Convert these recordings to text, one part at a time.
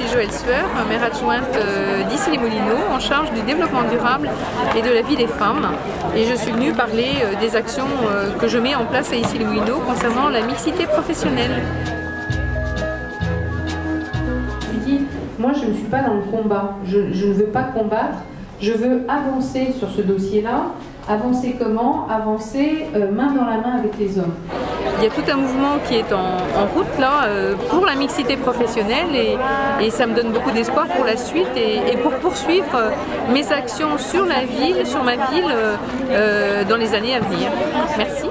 suis Joëlle Sueur, maire adjointe d'Issy-les-Moulineaux, en charge du développement durable et de la vie des femmes. Et je suis venue parler des actions que je mets en place à Issy-les-Moulineaux concernant la mixité professionnelle. Je dis, moi je ne suis pas dans le combat, je ne veux pas combattre, je veux avancer sur ce dossier-là. Avancer comment? Avancer main dans la main avec les hommes. Il y a tout un mouvement qui est en route là pour la mixité professionnelle et ça me donne beaucoup d'espoir pour la suite et pour poursuivre mes actions sur ma ville dans les années à venir. Merci.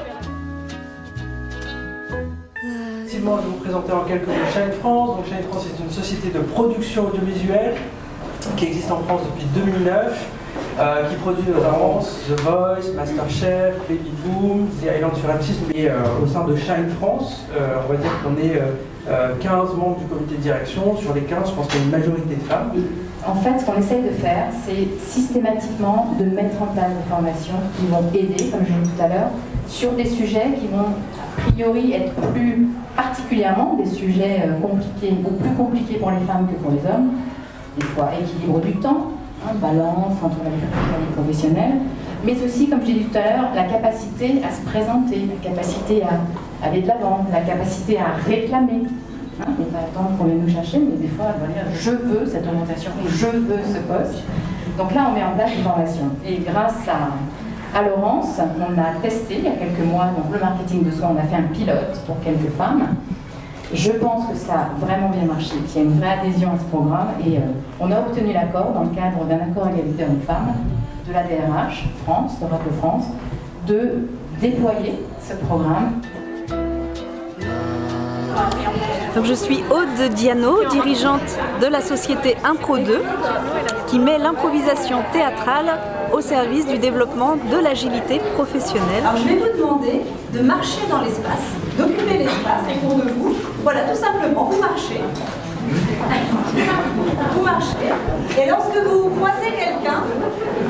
Effectivement, je vais vous présenter en quelques mots Shine France. Donc Shine France est une société de production audiovisuelle qui existe en France depuis 2009. Qui produit notamment The Voice, Masterchef, Baby Boom, The Island sur M6. Et au sein de Shine France, on va dire qu'on est 15 membres du comité de direction. Sur les 15, je pense qu'il y a une majorité de femmes. En fait, ce qu'on essaye de faire, c'est systématiquement de mettre en place des formations qui vont aider, comme je l'ai dit tout à l'heure, sur des sujets qui vont a priori être plus particulièrement des sujets compliqués ou plus compliqués pour les femmes que pour les hommes. Des fois, équilibre du temps, balance entre la vie professionnelle, mais aussi, comme je l'ai dit tout à l'heure, la capacité à se présenter, la capacité à aller de l'avant, la capacité à réclamer. Et pas attendre qu'on vienne nous chercher, mais des fois, dire je veux cette orientation, je veux ce poste. Donc là, on met en place une formation. Et grâce à Laurence, on a testé il y a quelques mois donc le marketing de soi, on a fait un pilote pour quelques femmes. Je pense que ça a vraiment bien marché, qu'il y a une vraie adhésion à ce programme et on a obtenu l'accord dans le cadre d'un accord égalité hommes-femmes de la DRH France, d'Europe de France, de déployer ce programme. Donc je suis Aude Diano, dirigeante de la société Impro 2 qui met l'improvisation théâtrale au service du développement de l'agilité professionnelle. Alors je vais vous demander de marcher dans l'espace, d'occuper l'espace autour de vous. Voilà, tout simplement, vous marchez. Vous marchez. Et lorsque vous croisez quelqu'un,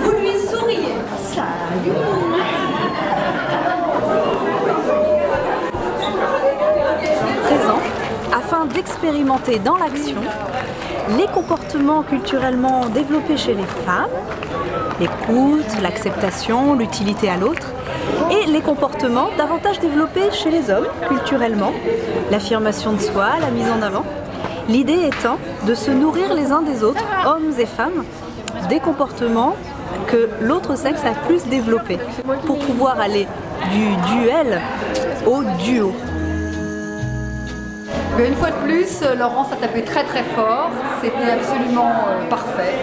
vous lui souriez. Salut. Présent afin d'expérimenter dans l'action les comportements culturellement développés chez les femmes, l'écoute, l'acceptation, l'utilité à l'autre, et les comportements davantage développés chez les hommes, culturellement, l'affirmation de soi, la mise en avant. L'idée étant de se nourrir les uns des autres, hommes et femmes, des comportements que l'autre sexe a plus développés, pour pouvoir aller du duel au duo. Mais une fois de plus, Laurence a tapé très très fort, c'était absolument parfait.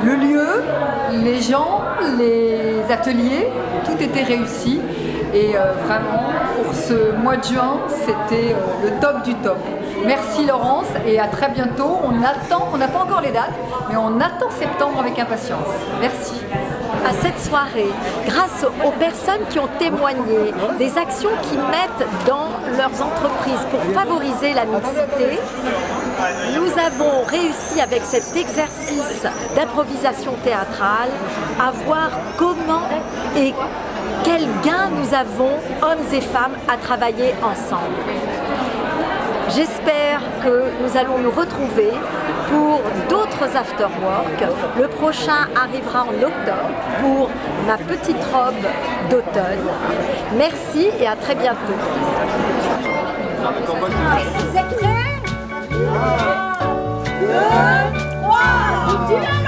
Le lieu, les gens, les ateliers, tout était réussi. Et vraiment, pour ce mois de juin, c'était le top du top. Merci Laurence et à très bientôt. On attend, on n'a pas encore les dates, mais on attend septembre avec impatience. Merci. À cette soirée, grâce aux personnes qui ont témoigné, des actions qu'ils mettent dans leurs entreprises pour favoriser la mixité, nous avons réussi avec cet exercice d'improvisation théâtrale à voir comment et quels gains nous avons, hommes et femmes, à travailler ensemble. J'espère que nous allons nous retrouver pour d'autres afterwork. Le prochain arrivera en octobre pour ma petite robe d'automne. Merci et à très bientôt. Vous êtes prêts? 1, 2, 3.